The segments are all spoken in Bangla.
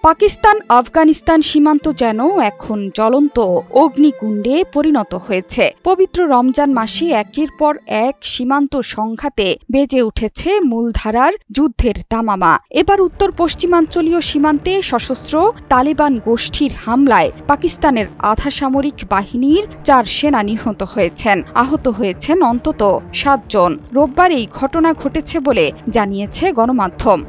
পাকিস্তান আফগানিস্তান সীমান্ত যেন এখন জ্বলন্ত অগ্নিকুণ্ডে পরিণত হয়েছে। পবিত্র রমজান মাসে একের পর এক সীমান্ত সংঘাতে বেজে উঠেছে মূলধারার যুদ্ধের দামামা। এবার উত্তর পশ্চিমাঞ্চলীয় সীমান্তে সশস্ত্র তালেবান গোষ্ঠীর হামলায় পাকিস্তানের আধা সামরিক বাহিনীর 4 সেনা নিহত হয়েছেন, আহত হয়েছেন অন্তত 7 জন। রোববার এই ঘটনা ঘটেছে বলে জানিয়েছে গণমাধ্যম।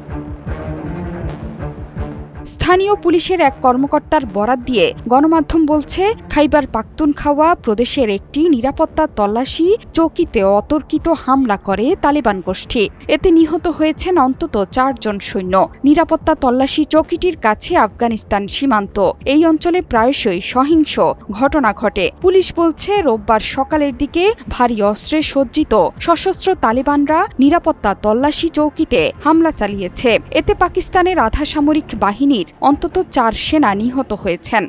স্থানীয় পুলিশের এক কর্মকর্তার বরাত দিয়ে গণমাধ্যম বলছে, খাইবার পাখতুনখাওয়া প্রদেশের একটি নিরাপত্তা তল্লাশি চৌকিতে অতর্কিত হামলা করে তালেবান গোষ্ঠী। এতে নিহত হয়েছেন অন্তত 4 জন সৈন্য। নিরাপত্তা তল্লাশি চৌকিটির কাছে আফগানিস্তান সীমান্ত। এই অঞ্চলে প্রায়শই সহিংস ঘটনা ঘটে। পুলিশ বলছে, রোববার সকালের দিকে ভারী অস্ত্রে সজ্জিত সশস্ত্র তালেবানরা নিরাপত্তা তল্লাশি চৌকিতে হামলা চালিয়েছে। এতে পাকিস্তানের আধা সামরিক বাহিনী অন্তত 4 সেনা নিহত হয়েছেন।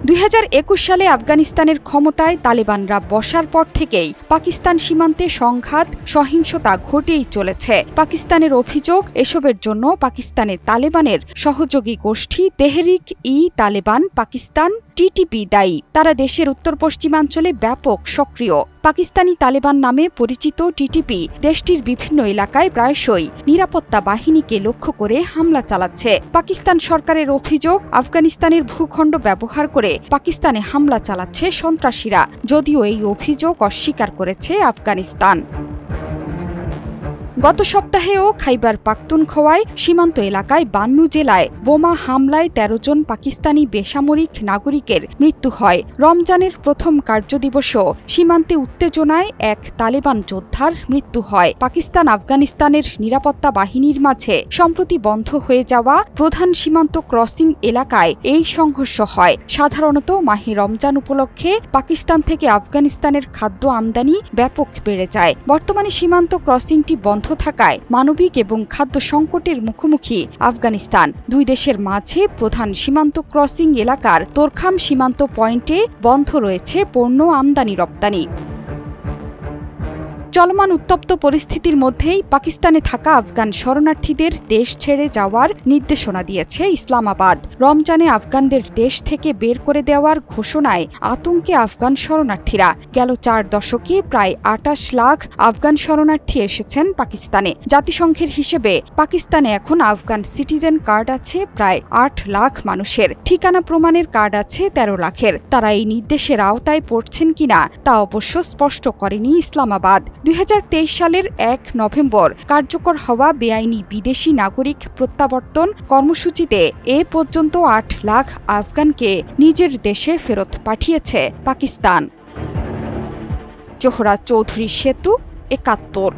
2021 সালে আফগানিস্তানের ক্ষমতায় তালেবানরা বসার পর থেকেই পাকিস্তান সীমান্তে সংঘাত সহিংসতা ঘটেই চলেছে। পাকিস্তানের অভিযোগ, এসবের জন্য পাকিস্তানে তালেবানের সহযোগী গোষ্ঠী তেহরিক-ই-তালেবান পাকিস্তান টিটিপি দায়ী। তারা দেশের উত্তর পশ্চিমাঞ্চলে ব্যাপক সক্রিয়। পাকিস্তানি তালেবান নামে পরিচিত টিটিপি দেশটির বিভিন্ন এলাকায় প্রায়শই নিরাপত্তা বাহিনীকে লক্ষ্য করে হামলা চালাচ্ছে। পাকিস্তান সরকারের অভিযোগ, আফগানিস্তানের ভূখণ্ড ব্যবহার করে পাকিস্তানে হামলা চালাচ্ছে সন্ত্রাসীরা, যদিও এই অভিযোগ অস্বীকার করেছে আফগানিস্তান। গত সপ্তাহেও খাইবার পাখতুনখোয়ায় সীমান্ত এলাকায় 52 জেলায় বোমা হামলায় 13 জন পাকিস্তানি বেসামরিক নাগরিকের মৃত্যু হয়। রমজানের প্রথম কার্যদিবসেও সীমান্তে উত্তেজনায় এক তালেবান যোদ্ধার মৃত্যু হয়। পাকিস্তান আফগানিস্তানের নিরাপত্তা বাহিনীর মাঝে সম্প্রতি বন্ধ হয়ে যাওয়া প্রধান সীমান্ত ক্রসিং এলাকায় এই সংঘর্ষ হয়। সাধারণত মাহে রমজান উপলক্ষে পাকিস্তান থেকে আফগানিস্তানের খাদ্য আমদানি ব্যাপক বেড়ে যায়। বর্তমানে সীমান্ত ক্রসিংটি বন্ধ থাকায় মানবিক এবং খাদ্য সংকটের মুখোমুখি আফগানিস্তান। দুই দেশের মাঝে প্রধান সীমান্ত ক্রসিং এলাকার তোরখাম সীমান্ত পয়েন্টে বন্ধ রয়েছে পণ্য আমদানি রপ্তানি। চলমান উত্তপ্ত পরিস্থিতির মধ্যেই পাকিস্তানে থাকা আফগান শরণার্থীদের দেশ ছেড়ে যাওয়ার নির্দেশনা দিয়েছে ইসলামাবাদ। রমজানে আফগানদের দেশ থেকে বের করে দেওয়ার ঘোষণায় আতঙ্কে আফগান শরণার্থীরা। গেল 4 দশকে প্রায় 28 লাখ আফগান শরণার্থী এসেছেন পাকিস্তানে। জাতিসংঘের হিসেবে পাকিস্তানে এখন আফগান সিটিজেন কার্ড আছে প্রায় 8 লাখ মানুষের। ঠিকানা প্রমাণের কার্ড আছে 13 লাখের। তারা এই নির্দেশের আওতায় পড়ছেন কিনা তা অবশ্য স্পষ্ট করেনি ইসলামাবাদ। 2023 সালের 1 নভেম্বর কার্যকর হওয়া বেআইনি বিদেশি নাগরিক প্রত্যাবর্তন কর্মসূচিতে এ পর্যন্ত 8 লাখ আফগানকে নিজের দেশে ফেরত পাঠিয়েছে পাকিস্তান। জোহরা চৌধুরী সেতু, 71।